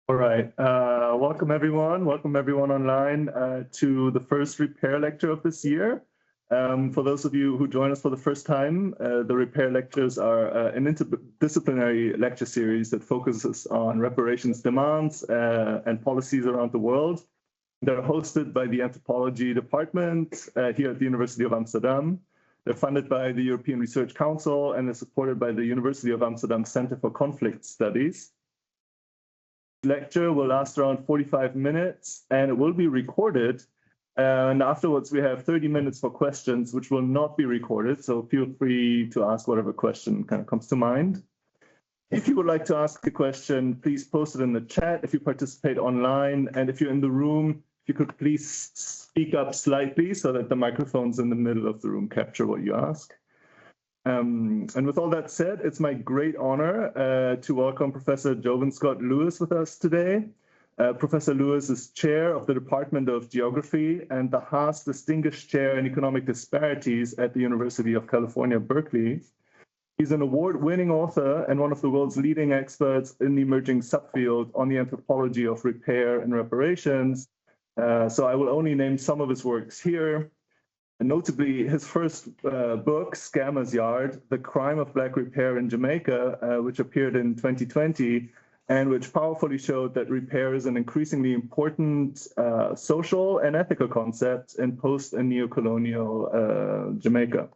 All right. Welcome everyone online to the first repair lecture of this year. For those of you who join us for the first time, the repair lectures are an interdisciplinary lecture series that focuses on reparations demands and policies around the world. They're hosted by the anthropology department here at the University of Amsterdam. They're funded by the European Research Council and are supported by the University of Amsterdam Center for Conflict Studies. Lecture will last around 45 minutes and it will be recorded. And afterwards, we have 30 minutes for questions, which will not be recorded. So feel free to ask whatever question kind of comes to mind. If you would like to ask a question, please post it in the chat if you participate online. And if you're in the room, if you could please speak up slightly so that the microphones in the middle of the room capture what you ask. And with all that said, it's my great honor to welcome Professor Jovan Scott Lewis with us today. Professor Lewis is chair of the Department of Geography and the Haas Distinguished Chair in Economic Disparities at the University of California, Berkeley. He's an award-winning author and one of the world's leading experts in the emerging subfield on the anthropology of repair and reparations. So I will only name some of his works here. And notably, his first book, Scammer's Yard, The Crime of Black Repair in Jamaica, which appeared in 2020, and which powerfully showed that repair is an increasingly important social and ethical concept in post- and neo-colonial Jamaica.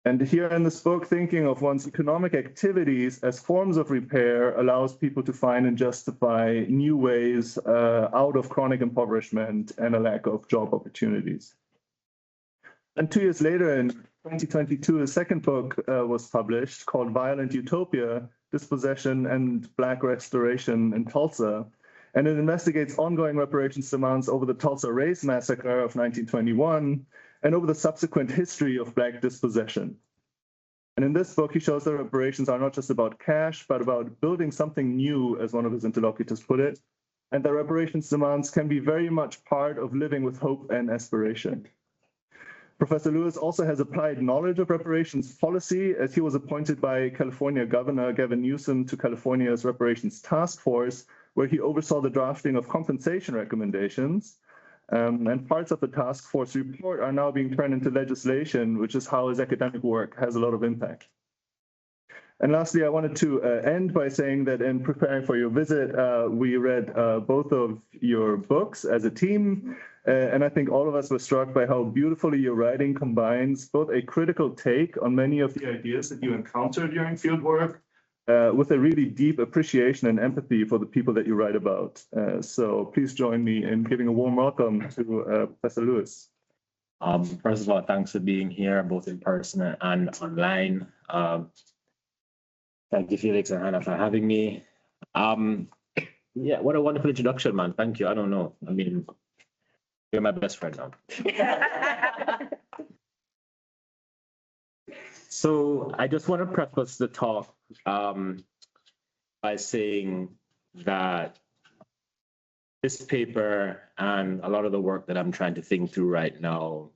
And here in this book, thinking of one's economic activities as forms of repair allows people to find and justify new ways out of chronic impoverishment and a lack of job opportunities. And 2 years later, in 2022, a second book was published called Violent Utopia, Dispossession and Black Restoration in Tulsa. And it investigates ongoing reparations demands over the Tulsa Race Massacre of 1921 and over the subsequent history of Black dispossession. And in this book, he shows that reparations are not just about cash, but about building something new, as one of his interlocutors put it, and that reparations demands can be very much part of living with hope and aspiration. Professor Lewis also has applied knowledge of reparations policy, as he was appointed by California Governor Gavin Newsom to California's reparations task force, where he oversaw the drafting of compensation recommendations. And parts of the task force report are now being turned into legislation, which is how his academic work has a lot of impact. And lastly, I wanted to end by saying that in preparing for your visit, we read both of your books as a team. And I think all of us were struck by how beautifully your writing combines both a critical take on many of the ideas that you encounter during fieldwork with a really deep appreciation and empathy for the people that you write about. So please join me in giving a warm welcome to Professor Lewis. First of all, thanks for being here, both in person and online. Thank you, Felix and Hannah, for having me. Yeah, what a wonderful introduction, man. Thank you. I don't know. I mean, you're my best friend now. So I just want to preface the talk by saying that this paper and a lot of the work that I'm trying to think through right now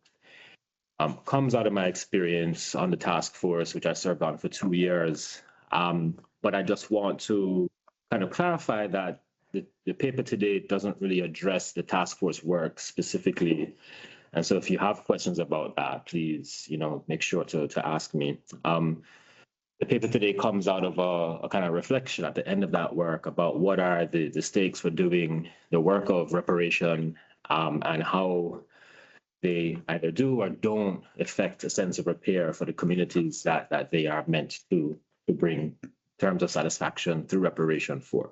comes out of my experience on the task force, which I served on for 2 years. But I just want to kind of clarify that the paper today doesn't really address the task force work specifically. And so if you have questions about that, please, make sure to ask me. The paper today comes out of a kind of reflection at the end of that work about what are the stakes for doing the work of reparation and how they either do or don't affect a sense of repair for the communities that they are meant to bring terms of satisfaction through reparation for.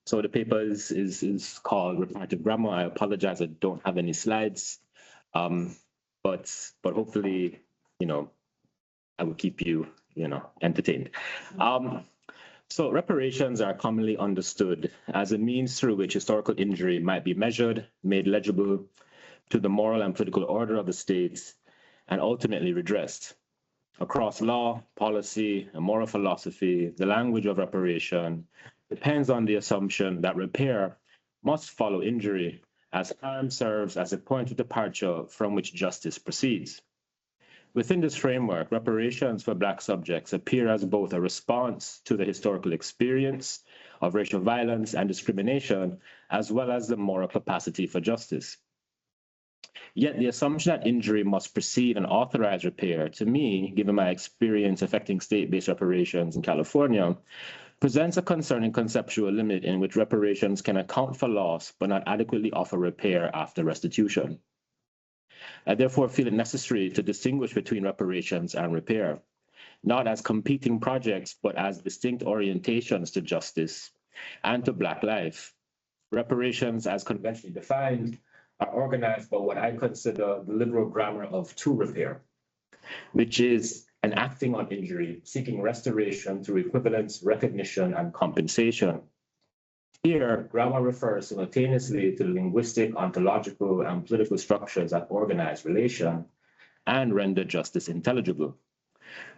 So the paper is called Reparative Grammar. I apologize, I don't have any slides, but hopefully, I will keep you, entertained. So reparations are commonly understood as a means through which historical injury might be measured, made legible to the moral and political order of the state, and ultimately redressed. Across law, policy, and moral philosophy, the language of reparation depends on the assumption that repair must follow injury, as harm serves as a point of departure from which justice proceeds. Within this framework, reparations for Black subjects appear as both a response to the historical experience of racial violence and discrimination, as well as the moral capacity for justice. Yet the assumption that injury must precede an authorized repair, to me, given my experience affecting state-based reparations in California, presents a concerning conceptual limit in which reparations can account for loss but not adequately offer repair after restitution. I therefore feel it necessary to distinguish between reparations and repair, not as competing projects, but as distinct orientations to justice and to Black life. Reparations, as conventionally defined, are organized by what I consider the liberal grammar of to repair, which is an acting on injury, seeking restoration through equivalence, recognition, and compensation. Here, grammar refers simultaneously to the linguistic, ontological, and political structures that organize relation and render justice intelligible.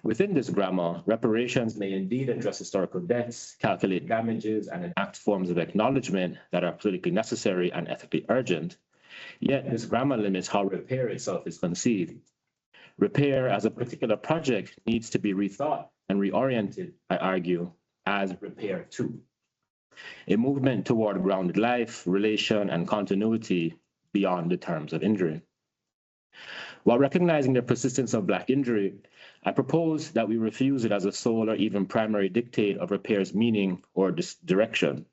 Within this grammar, reparations may indeed address historical debts, calculate damages, and enact forms of acknowledgement that are politically necessary and ethically urgent. Yet this grammar limits how repair itself is conceived. Repair as a particular project needs to be rethought and reoriented, I argue, as repair to. A movement toward grounded life, relation, and continuity beyond the terms of injury. While recognizing the persistence of Black injury, I propose that we refuse it as a sole or even primary dictate of repair's meaning or direction.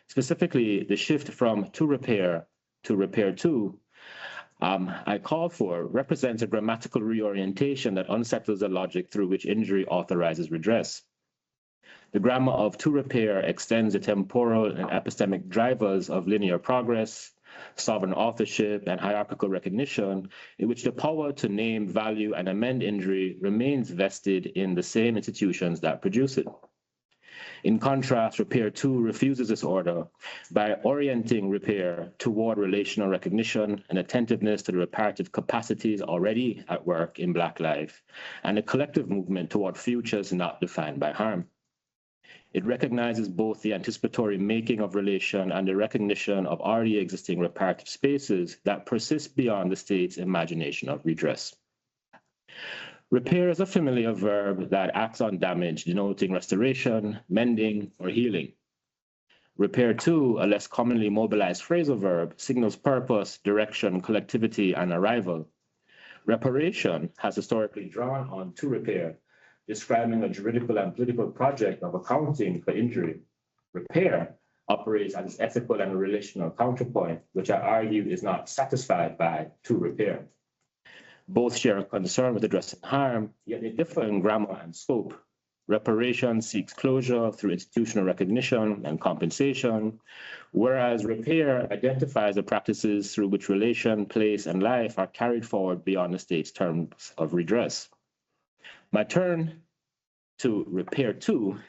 Specifically, the shift from to repair to I call for represents a grammatical reorientation that unsettles the logic through which injury authorizes redress. The grammar of to repair extends the temporal and epistemic drivers of linear progress, sovereign authorship, and hierarchical recognition, in which the power to name, value, and amend injury remains vested in the same institutions that produce it. In contrast, repair to refuses this order by orienting repair toward relational recognition and attentiveness to the reparative capacities already at work in Black life, and a collective movement toward futures not defined by harm. It recognizes both the anticipatory making of relation and the recognition of already existing reparative spaces that persist beyond the state's imagination of redress. Repair is a familiar verb that acts on damage, denoting restoration, mending, or healing. Repair to, a less commonly mobilized phrasal verb, signals purpose, direction, collectivity, and arrival. Reparation has historically drawn on to repair, describing a juridical and political project of accounting for injury. Repair operates as its ethical and relational counterpoint, which I argue is not satisfied by to repair. Both share a concern with addressing harm, yet they differ in grammar and scope. Reparation seeks closure through institutional recognition and compensation, whereas repair identifies the practices through which relation, place, and life are carried forward beyond the state's terms of redress. My turn to repair to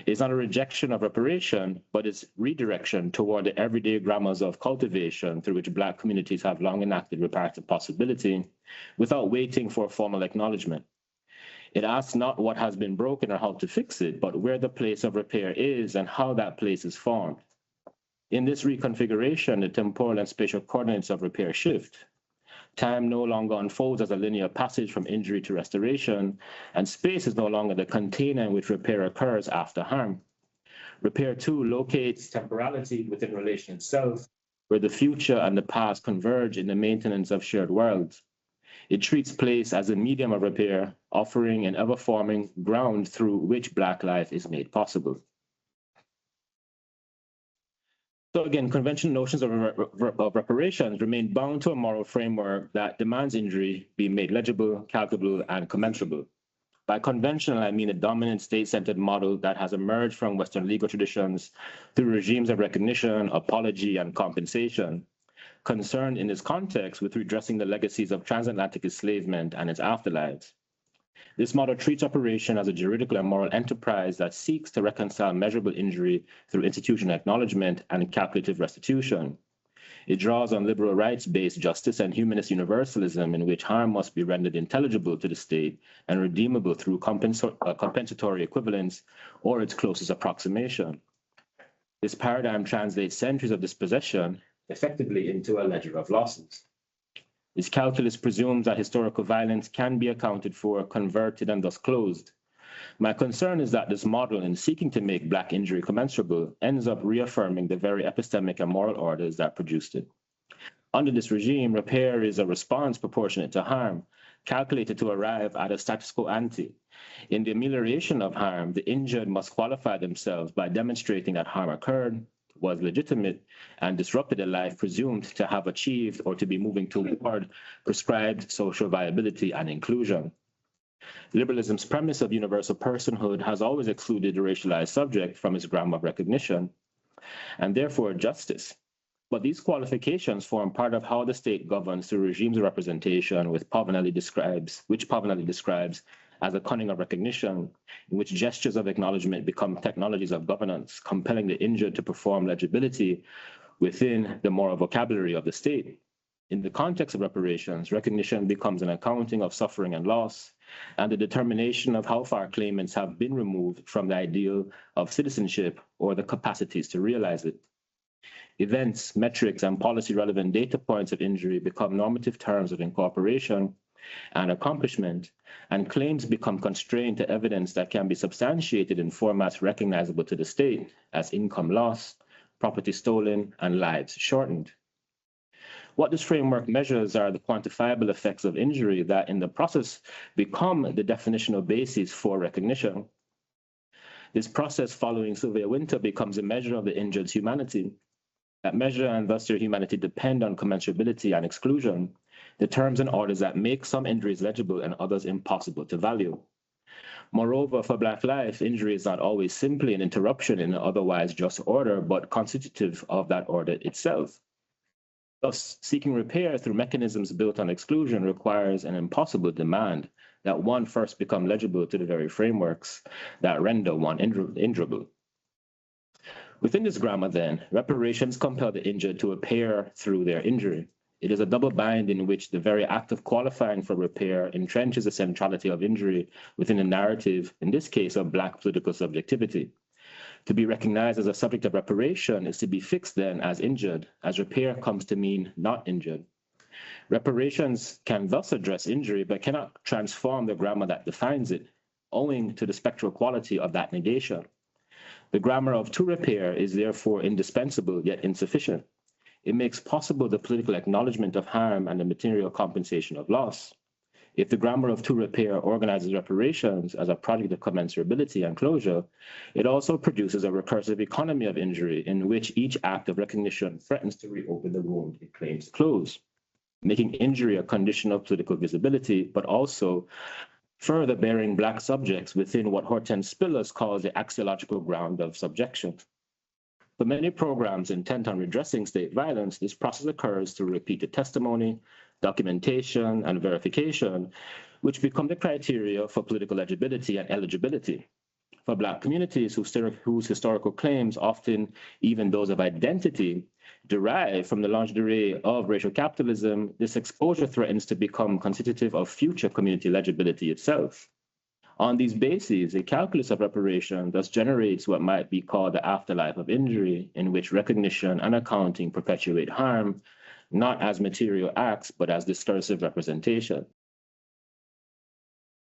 is not a rejection of reparation, but its redirection toward the everyday grammars of cultivation through which Black communities have long enacted reparative possibility without waiting for formal acknowledgement. It asks not what has been broken or how to fix it, but where the place of repair is and how that place is formed. In this reconfiguration, the temporal and spatial coordinates of repair shift. Time no longer unfolds as a linear passage from injury to restoration, and space is no longer the container in which repair occurs after harm. Repair too locates temporality within relation itself, where the future and the past converge in the maintenance of shared worlds. It treats place as a medium of repair, offering an ever-forming ground through which Black life is made possible. So again, conventional notions of reparations remain bound to a moral framework that demands injury be made legible, calculable, and commensurable. By conventional, I mean a dominant state-centered model that has emerged from Western legal traditions through regimes of recognition, apology, and compensation, concerned in this context with redressing the legacies of transatlantic enslavement and its afterlives. This model treats reparation as a juridical and moral enterprise that seeks to reconcile measurable injury through institutional acknowledgement and calculative restitution. It draws on liberal rights-based justice and humanist universalism in which harm must be rendered intelligible to the state and redeemable through compensatory equivalence or its closest approximation. This paradigm translates centuries of dispossession effectively into a ledger of losses. This calculus presumes that historical violence can be accounted for, converted, and thus closed. My concern is that this model, in seeking to make Black injury commensurable, ends up reaffirming the very epistemic and moral orders that produced it. Under this regime, repair is a response proportionate to harm, calculated to arrive at a status quo ante. In the amelioration of harm, the injured must qualify themselves by demonstrating that harm occurred, was legitimate, and disrupted a life presumed to have achieved or to be moving toward prescribed social viability and inclusion. Liberalism's premise of universal personhood has always excluded the racialized subject from its grammar of recognition, and therefore justice. But these qualifications form part of how the state governs through regimes of representation, which Povinelli describes as a cunning of recognition, in which gestures of acknowledgement become technologies of governance, compelling the injured to perform legibility within the moral vocabulary of the state. In the context of reparations, recognition becomes an accounting of suffering and loss, and the determination of how far claimants have been removed from the ideal of citizenship or the capacities to realize it. Events, metrics, and policy-relevant data points of injury become normative terms of incorporation and accomplishment, and claims become constrained to evidence that can be substantiated in formats recognizable to the state as income loss, property stolen, and lives shortened. What this framework measures are the quantifiable effects of injury that in the process become the definitional basis for recognition. This process following Sylvia Wynter becomes a measure of the injured's humanity. That measure and thus their humanity depend on commensurability and exclusion, the terms and orders that make some injuries legible and others impossible to value. Moreover, for Black life, injury is not always simply an interruption in an otherwise just order, but constitutive of that order itself. Thus, seeking repair through mechanisms built on exclusion requires an impossible demand that one first become legible to the very frameworks that render one injurable. Within this grammar, then, reparations compel the injured to repair through their injury. It is a double bind in which the very act of qualifying for repair entrenches the centrality of injury within a narrative, in this case, of Black political subjectivity. To be recognized as a subject of reparation is to be fixed then as injured, as repair comes to mean not injured. Reparations can thus address injury, but cannot transform the grammar that defines it, owing to the spectral quality of that negation. The grammar of to repair is therefore indispensable yet insufficient. It makes possible the political acknowledgement of harm and the material compensation of loss. If the grammar of to repair organizes reparations as a project of commensurability and closure, it also produces a recursive economy of injury in which each act of recognition threatens to reopen the wound it claims to close, making injury a condition of political visibility, but also further bearing Black subjects within what Hortense Spillers calls the axiological ground of subjection. For many programs intent on redressing state violence, this process occurs through repeated testimony, documentation, and verification, which become the criteria for political legibility and eligibility. For Black communities whose historical claims, often even those of identity, derive from the longue durée of racial capitalism, this exposure threatens to become constitutive of future community legibility itself. On these bases, a calculus of reparation thus generates what might be called the afterlife of injury, in which recognition and accounting perpetuate harm, not as material acts, but as discursive representation.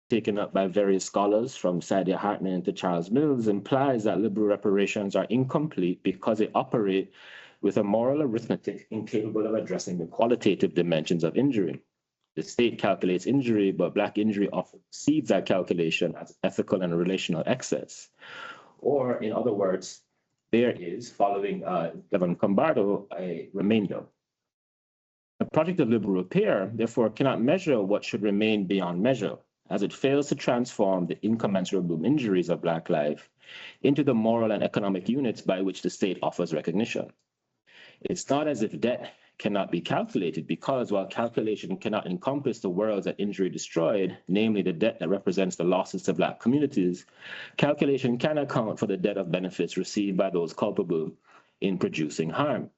Taken up by various scholars from Saidiya Hartman to Charles Mills implies that liberal reparations are incomplete because they operate with a moral arithmetic incapable of addressing the qualitative dimensions of injury. The state calculates injury, but Black injury often perceives that calculation as ethical and relational excess. Or, in other words, there is, following Devon Combardo, a remainder. The project of liberal repair, therefore, cannot measure what should remain beyond measure, as it fails to transform the incommensurable injuries of Black life into the moral and economic units by which the state offers recognition. It's not as if debt cannot be calculated, because while calculation cannot encompass the worlds that injury destroyed, namely the debt that represents the losses to Black communities, calculation can account for the debt of benefits received by those culpable in producing harm.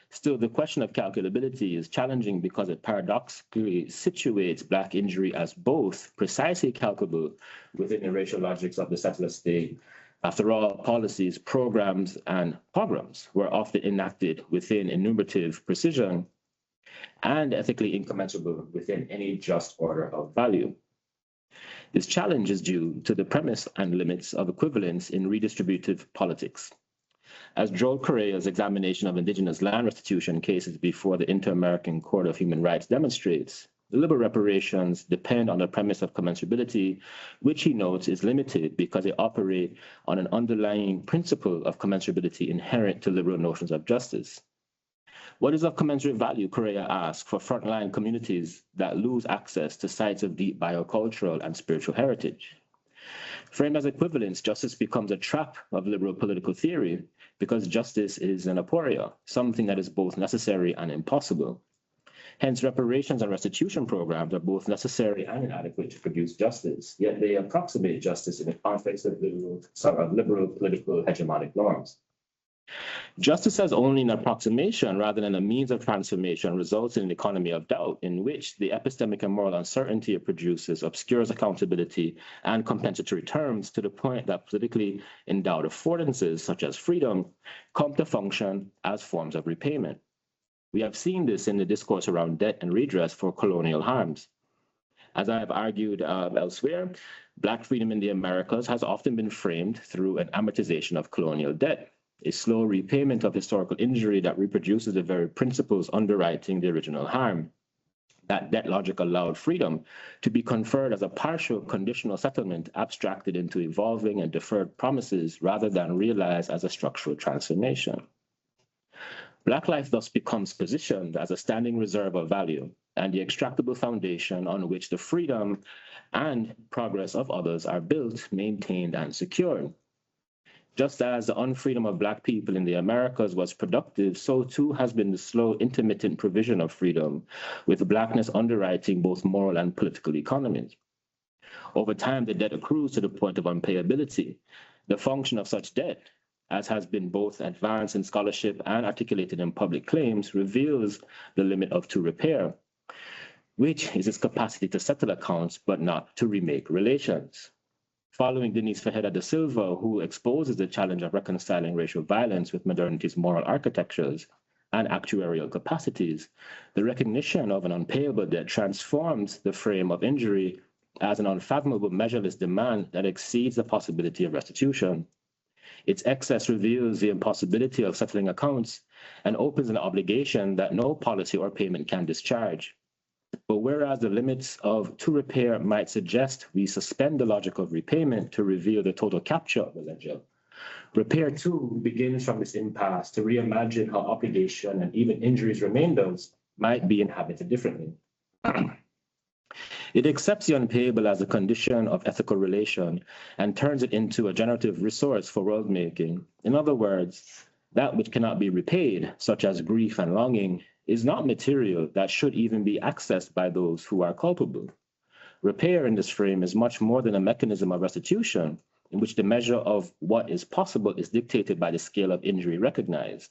Still, the question of calculability is challenging because it paradoxically situates Black injury as both precisely calculable within the racial logics of the settler state. After all, policies, programs, and pogroms were often enacted within enumerative precision and ethically incommensurable within any just order of value. This challenge is due to the premise and limits of equivalence in redistributive politics. As Joel Correa's examination of indigenous land restitution cases before the Inter-American Court of Human Rights demonstrates, the liberal reparations depend on the premise of commensurability, which he notes is limited because they operate on an underlying principle of commensurability inherent to liberal notions of justice. What is of commensurate value, Correa asks, for frontline communities that lose access to sites of deep biocultural and spiritual heritage? Framed as equivalence, justice becomes a trap of liberal political theory because justice is an aporia, something that is both necessary and impossible. Hence, reparations and restitution programs are both necessary and inadequate to produce justice, yet they approximate justice in the context of liberal political hegemonic norms. Justice as only an approximation rather than a means of transformation results in an economy of doubt in which the epistemic and moral uncertainty it produces obscures accountability and compensatory terms to the point that politically endowed affordances such as freedom come to function as forms of repayment. We have seen this in the discourse around debt and redress for colonial harms. As I have argued elsewhere, Black freedom in the Americas has often been framed through an amortization of colonial debt, a slow repayment of historical injury that reproduces the very principles underwriting the original harm. That debt logic allowed freedom to be conferred as a partial conditional settlement abstracted into evolving and deferred promises rather than realized as a structural transformation. Black life thus becomes positioned as a standing reserve of value and the extractable foundation on which the freedom and progress of others are built, maintained, and secured. Just as the unfreedom of Black people in the Americas was productive, so too has been the slow, intermittent provision of freedom, with Blackness underwriting both moral and political economies. Over time, the debt accrues to the point of unpayability. The function of such debt, as has been both advanced in scholarship and articulated in public claims, reveals the limit of to repair, which is its capacity to settle accounts but not to remake relations. Following Denise Ferreira da Silva, who exposes the challenge of reconciling racial violence with modernity's moral architectures and actuarial capacities, the recognition of an unpayable debt transforms the frame of injury as an unfathomable measureless demand that exceeds the possibility of restitution. Its excess reveals the impossibility of settling accounts and opens an obligation that no policy or payment can discharge. But whereas the limits of to repair might suggest we suspend the logic of repayment to reveal the total capture of the ledger, repair too begins from this impasse to reimagine how obligation and even injuries remainders might be inhabited differently. It accepts the unpayable as a condition of ethical relation and turns it into a generative resource for world making. In other words, that which cannot be repaid, such as grief and longing, is not material that should even be accessed by those who are culpable. Repair in this frame is much more than a mechanism of restitution, in which the measure of what is possible is dictated by the scale of injury recognized.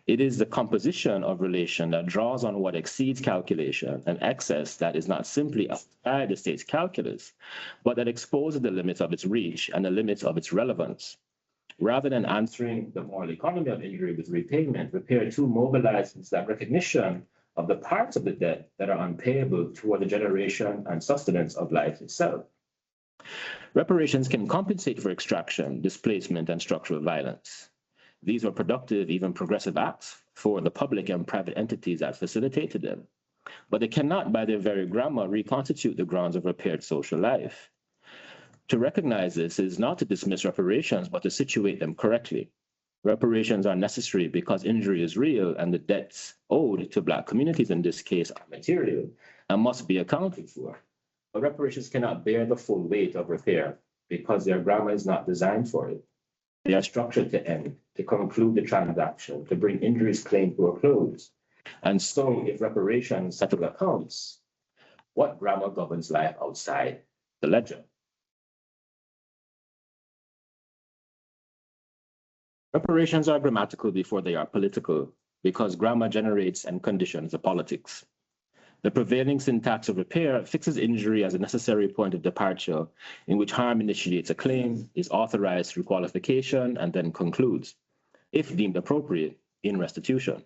It is the composition of relation that draws on what exceeds calculation, an excess that is not simply outside the state's calculus, but that exposes the limits of its reach and the limits of its relevance. Rather than answering the moral economy of injury with repayment, repair too mobilizes that recognition of the parts of the debt that are unpayable toward the generation and sustenance of life itself. Reparations can compensate for extraction, displacement, and structural violence. These were productive, even progressive acts for the public and private entities that facilitated them. But they cannot, by their very grammar, reconstitute the grounds of repaired social life. To recognize this is not to dismiss reparations, but to situate them correctly. Reparations are necessary because injury is real and the debts owed to Black communities in this case are material and must be accounted for. But reparations cannot bear the full weight of repair because their grammar is not designed for it. They are structured to end, to conclude the transaction, to bring injuries claimed to a close. And so, if reparations settle accounts, what grammar governs life outside the ledger? Reparations are grammatical before they are political, because grammar generates and conditions the politics. The prevailing syntax of repair fixes injury as a necessary point of departure in which harm initiates a claim, is authorized through qualification, and then concludes, if deemed appropriate, in restitution.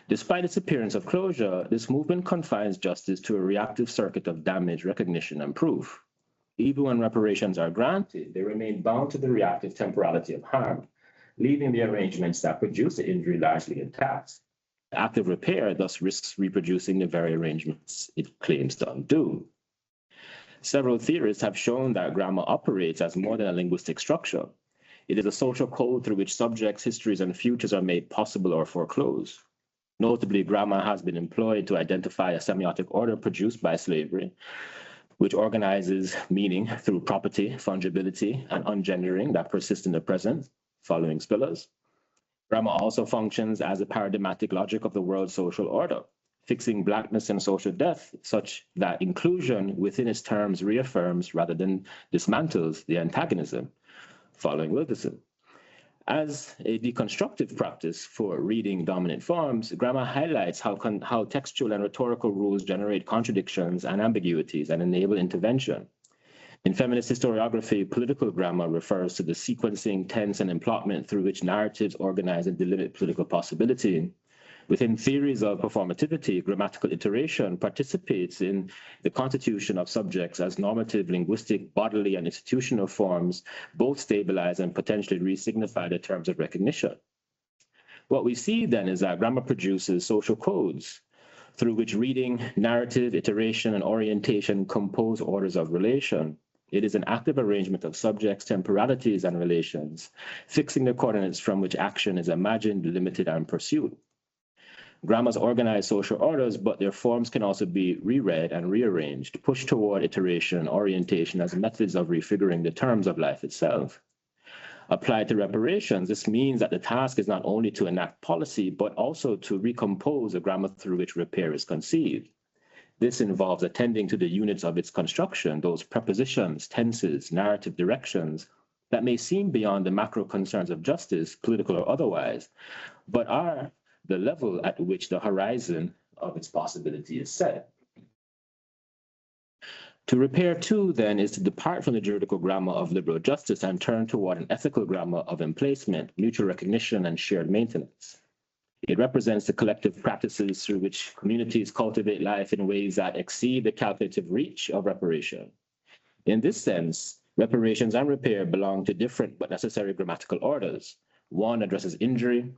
Despite its appearance of closure, this movement confines justice to a reactive circuit of damage, recognition, and proof. Even when reparations are granted, they remain bound to the reactive temporality of harm, leaving the arrangements that produce the injury largely intact. Active repair thus risks reproducing the very arrangements it claims to undo. Several theorists have shown that grammar operates as more than a linguistic structure. It is a social code through which subjects, histories, and futures are made possible or foreclosed. Notably, grammar has been employed to identify a semiotic order produced by slavery, which organizes meaning through property, fungibility, and ungendering that persist in the present, following Spillers. Grammar also functions as a paradigmatic logic of the world's social order, fixing blackness and social death such that inclusion within its terms reaffirms rather than dismantles the antagonism, following Wilkerson. As a deconstructive practice for reading dominant forms, grammar highlights how textual and rhetorical rules generate contradictions and ambiguities and enable intervention. In feminist historiography, political grammar refers to the sequencing, tense, and emplotment through which narratives organize and delimit political possibility. Within theories of performativity, grammatical iteration participates in the constitution of subjects as normative, linguistic, bodily, and institutional forms, both stabilize and potentially re-signify the terms of recognition. What we see then is that grammar produces social codes through which reading, narrative, iteration, and orientation compose orders of relation. It is an active arrangement of subjects, temporalities, and relations, fixing the coordinates from which action is imagined, limited, and pursued. Grammars organize social orders, but their forms can also be reread and rearranged, pushed toward iteration and orientation as methods of refiguring the terms of life itself. Applied to reparations, this means that the task is not only to enact policy, but also to recompose a grammar through which repair is conceived. This involves attending to the units of its construction, those prepositions, tenses, narrative directions that may seem beyond the macro concerns of justice, political or otherwise, but are the level at which the horizon of its possibility is set. To repair, too, then, is to depart from the juridical grammar of liberal justice and turn toward an ethical grammar of emplacement, mutual recognition, and shared maintenance. It represents the collective practices through which communities cultivate life in ways that exceed the calculative reach of reparation. In this sense, reparations and repair belong to different but necessary grammatical orders. One addresses injury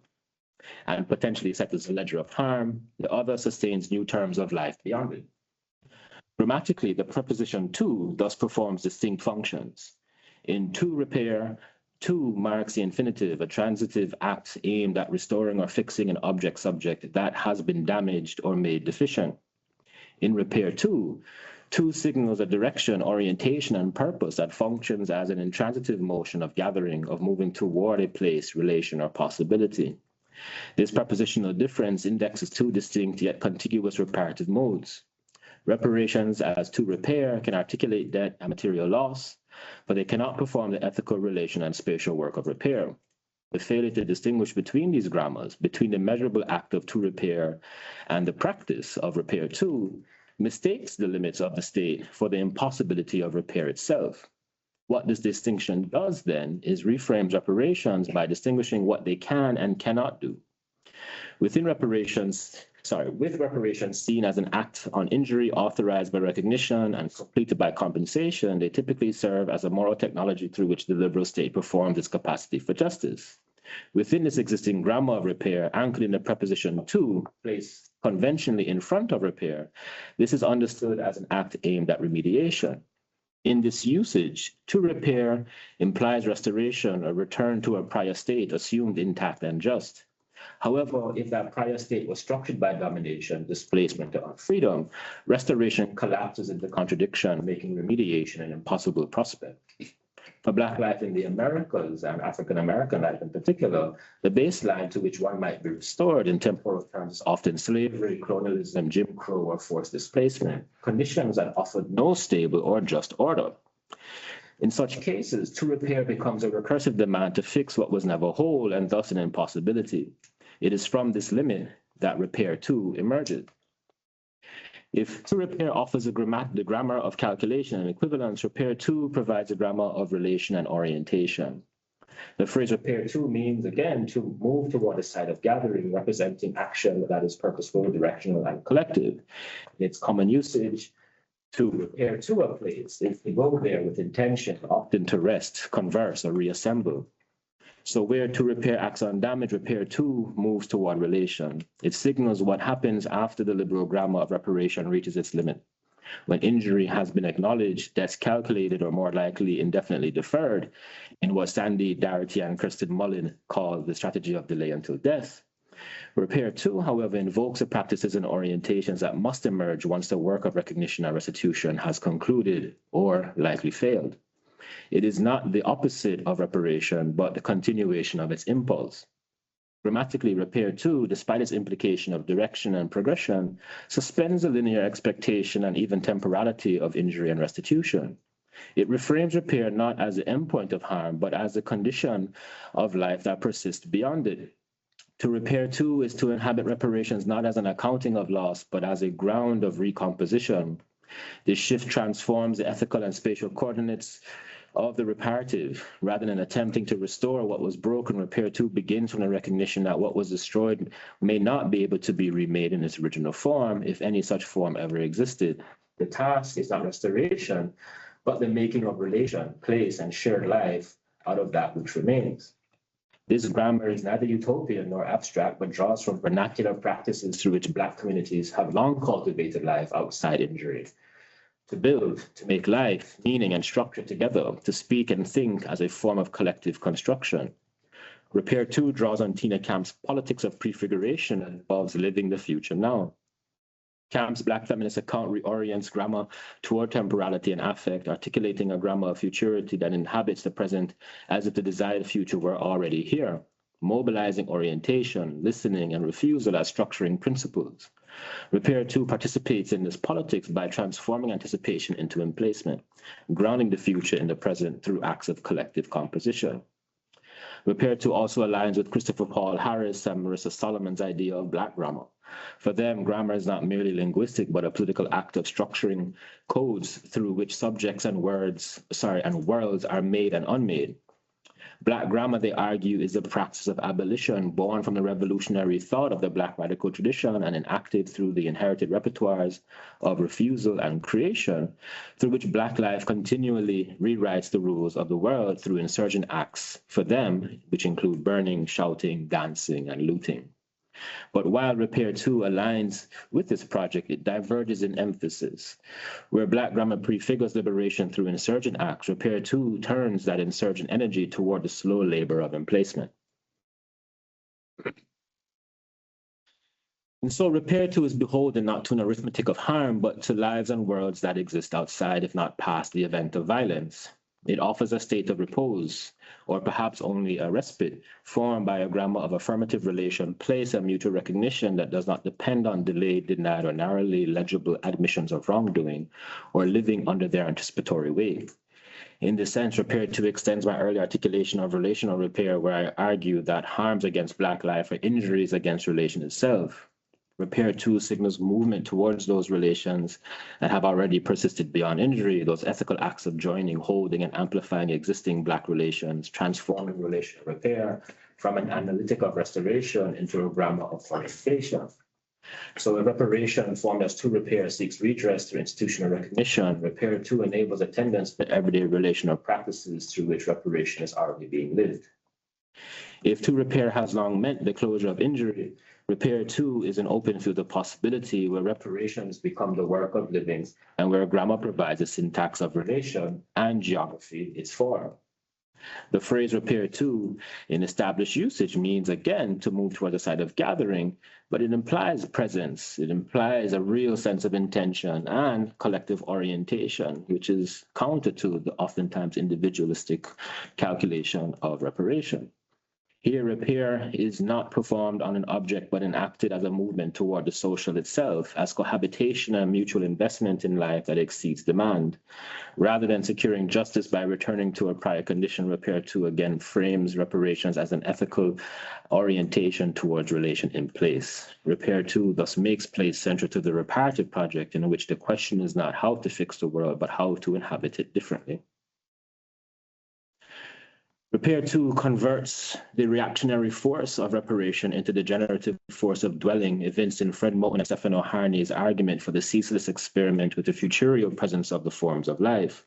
and potentially settles the ledger of harm. The other sustains new terms of life beyond it. Grammatically, the preposition to thus performs distinct functions. In to repair, to marks the infinitive, a transitive act aimed at restoring or fixing an object-subject that has been damaged or made deficient. In repair to signals a direction, orientation, and purpose that functions as an intransitive motion of gathering, of moving toward a place, relation, or possibility. This prepositional difference indexes two distinct yet contiguous reparative modes. Reparations as to repair can articulate debt and material loss, but they cannot perform the ethical, relation, and spatial work of repair. The failure to distinguish between these grammars, between the measurable act of to repair and the practice of repair to, mistakes the limits of the state for the impossibility of repair itself. What this distinction does then is reframes reparations by distinguishing what they can and cannot do. With reparations seen as an act on injury authorized by recognition and completed by compensation, they typically serve as a moral technology through which the liberal state performs its capacity for justice. Within this existing grammar of repair, anchored in the preposition to, placed conventionally in front of repair, this is understood as an act aimed at remediation. In this usage, to repair implies restoration or return to a prior state assumed intact and just. However, if that prior state was structured by domination, displacement, or freedom, restoration collapses into contradiction, making remediation an impossible prospect. For Black life in the Americas, and African American life in particular, the baseline to which one might be restored in temporal terms is often slavery, colonialism, Jim Crow, or forced displacement, conditions that offered no stable or just order. In such cases, to repair becomes a recursive demand to fix what was never whole and thus an impossibility. It is from this limit that repair to emerges. If to repair offers the grammar of calculation and equivalence, repair to provides a grammar of relation and orientation. The phrase repair to means, again, to move toward a site of gathering, representing action that is purposeful, directional, and collective. In its common usage, To repair to a place is to go there with intention, often to rest, converse, or reassemble. So where to repair acts on damage, repair to moves toward relation. It signals what happens after the liberal grammar of reparation reaches its limit. When injury has been acknowledged, debts calculated or more likely indefinitely deferred in what Sandy Darity and Kirsten Mullin call the strategy of delay until death. Repair to, however, invokes the practices and orientations that must emerge once the work of recognition and restitution has concluded or likely failed. It is not the opposite of reparation, but the continuation of its impulse. Grammatically, repair to, despite its implication of direction and progression, suspends the linear expectation and even temporality of injury and restitution. It reframes repair not as the endpoint of harm, but as the condition of life that persists beyond it. To repair to is to inhabit reparations not as an accounting of loss, but as a ground of recomposition. This shift transforms the ethical and spatial coordinates of the reparative. Rather than attempting to restore what was broken, repair to begins from the recognition that what was destroyed may not be able to be remade in its original form, if any such form ever existed. The task is not restoration, but the making of relation, place, and shared life out of that which remains. This grammar is neither utopian nor abstract, but draws from vernacular practices through which Black communities have long cultivated life outside injury. To build, to make life, meaning, and structure together, to speak and think as a form of collective construction. Repair to draws on Tina Camp's politics of prefiguration and involves living the future now. Camp's Black feminist account reorients grammar toward temporality and affect, articulating a grammar of futurity that inhabits the present as if the desired future were already here, mobilizing orientation, listening, and refusal as structuring principles. Repair to participates in this politics by transforming anticipation into emplacement, grounding the future in the present through acts of collective composition. Repair to also aligns with Christopher Paul Harris and Marissa Solomon's idea of Black grammar. For them, grammar is not merely linguistic, but a political act of structuring codes through which subjects and worlds are made and unmade. Black grammar, they argue, is the practice of abolition born from the revolutionary thought of the Black radical tradition and enacted through the inherited repertoires of refusal and creation, through which Black life continually rewrites the rules of the world through insurgent acts for them, which include burning, shouting, dancing, and looting. But while Repair to aligns with this project, it diverges in emphasis. Where Black grammar prefigures liberation through insurgent acts, Repair to turns that insurgent energy toward the slow labor of emplacement. And so Repair to is beholden not to an arithmetic of harm, but to lives and worlds that exist outside, if not past, the event of violence. It offers a state of repose, or perhaps only a respite, formed by a grammar of affirmative relation, place, and mutual recognition that does not depend on delayed, denied, or narrowly legible admissions of wrongdoing, or living under their anticipatory weight. In this sense, Repair to extends my early articulation of relational repair, where I argue that harms against Black life are injuries against relation itself. Repair to signals movement towards those relations that have already persisted beyond injury, those ethical acts of joining, holding, and amplifying existing Black relations, transforming relational repair from an analytic of restoration into a grammar of formulation. So a reparation formed as to repair seeks redress through institutional recognition. Repair to enables attendance to everyday relational practices through which reparation is already being lived. If to repair has long meant the closure of injury, Repair to is an open field of possibility where reparations become the work of living and where grammar provides a syntax of relation and geography its form. The phrase repair to in established usage means again to move toward the site of gathering, but it implies presence, it implies a real sense of intention and collective orientation, which is counter to the oftentimes individualistic calculation of reparation. Here, repair is not performed on an object, but enacted as a movement toward the social itself, as cohabitation and mutual investment in life that exceeds demand. Rather than securing justice by returning to a prior condition, Repair to again frames reparations as an ethical orientation towards relation in place. Repair to thus makes place central to the reparative project, in which the question is not how to fix the world, but how to inhabit it differently. Repair 2 converts the reactionary force of reparation into the generative force of dwelling, evinced in Fred Moten and Stefano Harney's argument for the ceaseless experiment with the futurio presence of the forms of life,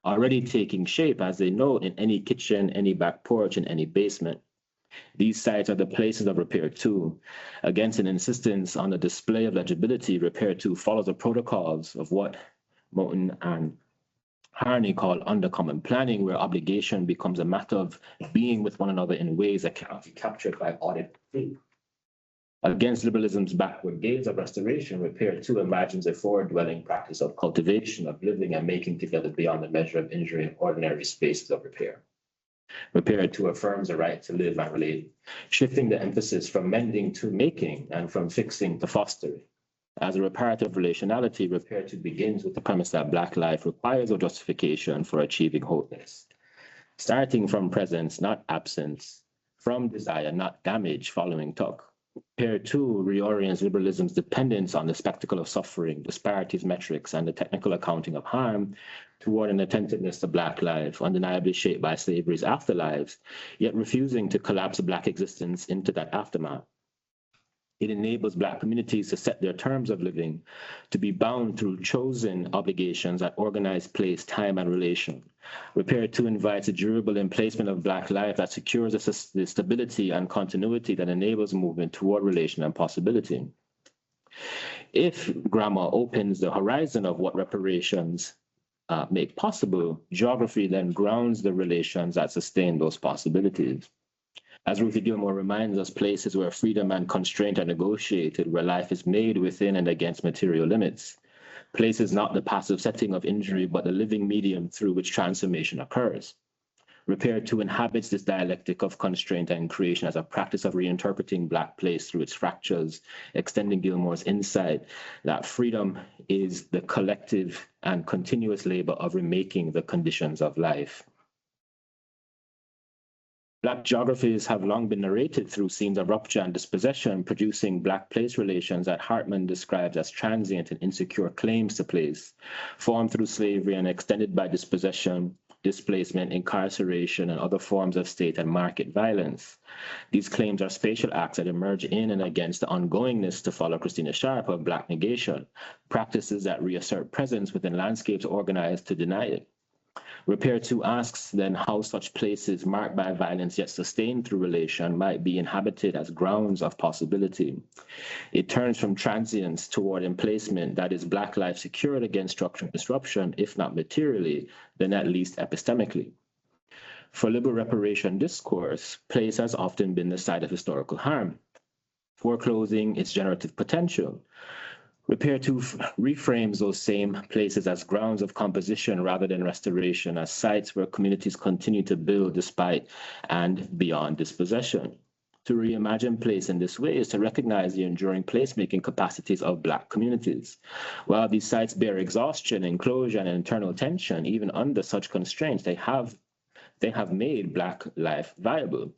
already taking shape, as they note, in any kitchen, any back porch, and any basement. These sites are the places of Repair 2. Against an insistence on the display of legibility, Repair 2 follows the protocols of what Moten and Harney called undercommon planning, where obligation becomes a matter of being with one another in ways that cannot be captured by audit. Against liberalism's backward gaze of restoration, Repair 2 imagines a forward-dwelling practice of cultivation, of living and making together beyond the measure of injury in ordinary spaces of repair. Repair 2 affirms the right to live and relate, shifting the emphasis from mending to making and from fixing to fostering. As a reparative relationality, Repair 2 begins with the premise that Black life requires a justification for achieving wholeness, starting from presence, not absence, from desire, not damage, following talk. Repair 2 reorients liberalism's dependence on the spectacle of suffering, disparities metrics, and the technical accounting of harm toward an attentiveness to Black life, undeniably shaped by slavery's afterlives, yet refusing to collapse Black existence into that aftermath. It enables Black communities to set their terms of living, to be bound through chosen obligations at organized place, time, and relation. Repair 2 invites a durable emplacement of Black life that secures the stability and continuity that enables movement toward relation and possibility. If grammar opens the horizon of what reparations make possible, geography then grounds the relations that sustain those possibilities. As Ruthie Gilmore reminds us, places where freedom and constraint are negotiated, where life is made within and against material limits. Places not the passive setting of injury, but the living medium through which transformation occurs. Repair 2 inhabits this dialectic of constraint and creation as a practice of reinterpreting Black place through its fractures, extending Gilmore's insight that freedom is the collective and continuous labor of remaking the conditions of life. Black geographies have long been narrated through scenes of rupture and dispossession, producing Black place relations that Hartman describes as transient and insecure claims to place, formed through slavery and extended by dispossession, displacement, incarceration, and other forms of state and market violence. These claims are spatial acts that emerge in and against the ongoingness, to follow Christina Sharp, of Black negation, practices that reassert presence within landscapes organized to deny it. Repair 2 asks then how such places marked by violence yet sustained through relation might be inhabited as grounds of possibility. It turns from transience toward emplacement, that is, Black life secured against structural disruption, if not materially, then at least epistemically. For liberal reparation discourse, place has often been the site of historical harm, foreclosing its generative potential. Repair 2 reframes those same places as grounds of composition rather than restoration, as sites where communities continue to build despite and beyond dispossession. To reimagine place in this way is to recognize the enduring placemaking capacities of Black communities. While these sites bear exhaustion, enclosure, and internal tension, even under such constraints, they have made Black life viable.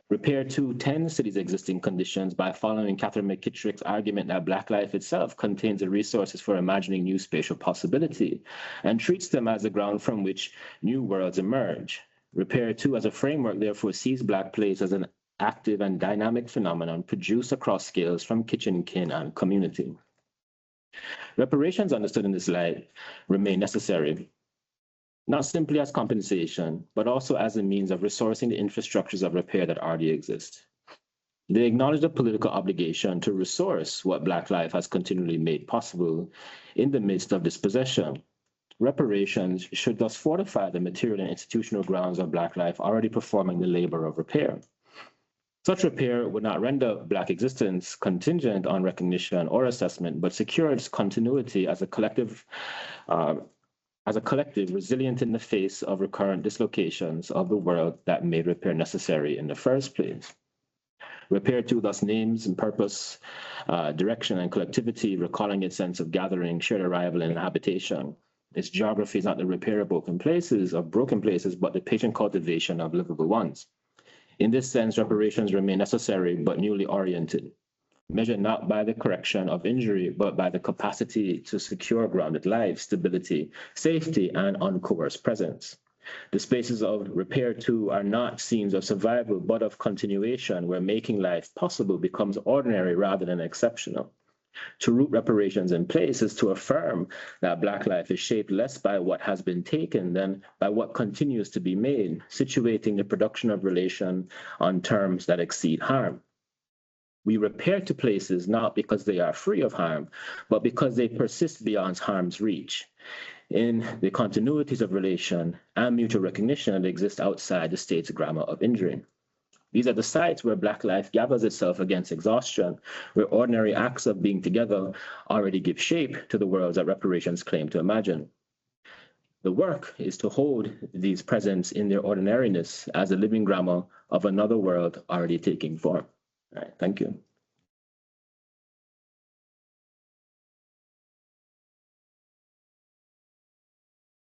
Repair 2 tends to these existing conditions by following Catherine McKittrick's argument that Black life itself contains the resources for imagining new spatial possibility, and treats them as the ground from which new worlds emerge. Repair 2 as a framework therefore sees Black place as an active and dynamic phenomenon produced across scales from kitchen, kin, and community. Reparations understood in this light remain necessary, not simply as compensation, but also as a means of resourcing the infrastructures of repair that already exist. They acknowledge the political obligation to resource what Black life has continually made possible in the midst of dispossession. Reparations should thus fortify the material and institutional grounds of Black life already performing the labor of repair. Such repair would not render Black existence contingent on recognition or assessment, but secure its continuity as a collective resilient in the face of recurrent dislocations of the world that made repair necessary in the first place. Repair 2 thus names and purpose, direction, and collectivity, recalling its sense of gathering, shared arrival, and habitation. Its geography is not the repair of broken places, but the patient cultivation of livable ones. In this sense, reparations remain necessary but newly oriented, measured not by the correction of injury, but by the capacity to secure grounded life, stability, safety, and uncoerced presence. The spaces of repair too are not scenes of survival, but of continuation, where making life possible becomes ordinary rather than exceptional. To root reparations in place is to affirm that Black life is shaped less by what has been taken than by what continues to be made, situating the production of relation on terms that exceed harm. We repair to places not because they are free of harm, but because they persist beyond harm's reach, in the continuities of relation and mutual recognition that exist outside the state's grammar of injury. These are the sites where Black life gathers itself against exhaustion, where ordinary acts of being together already give shape to the worlds that reparations claim to imagine. The work is to hold these presents in their ordinariness as a living grammar of another world already taking form. All right, thank you.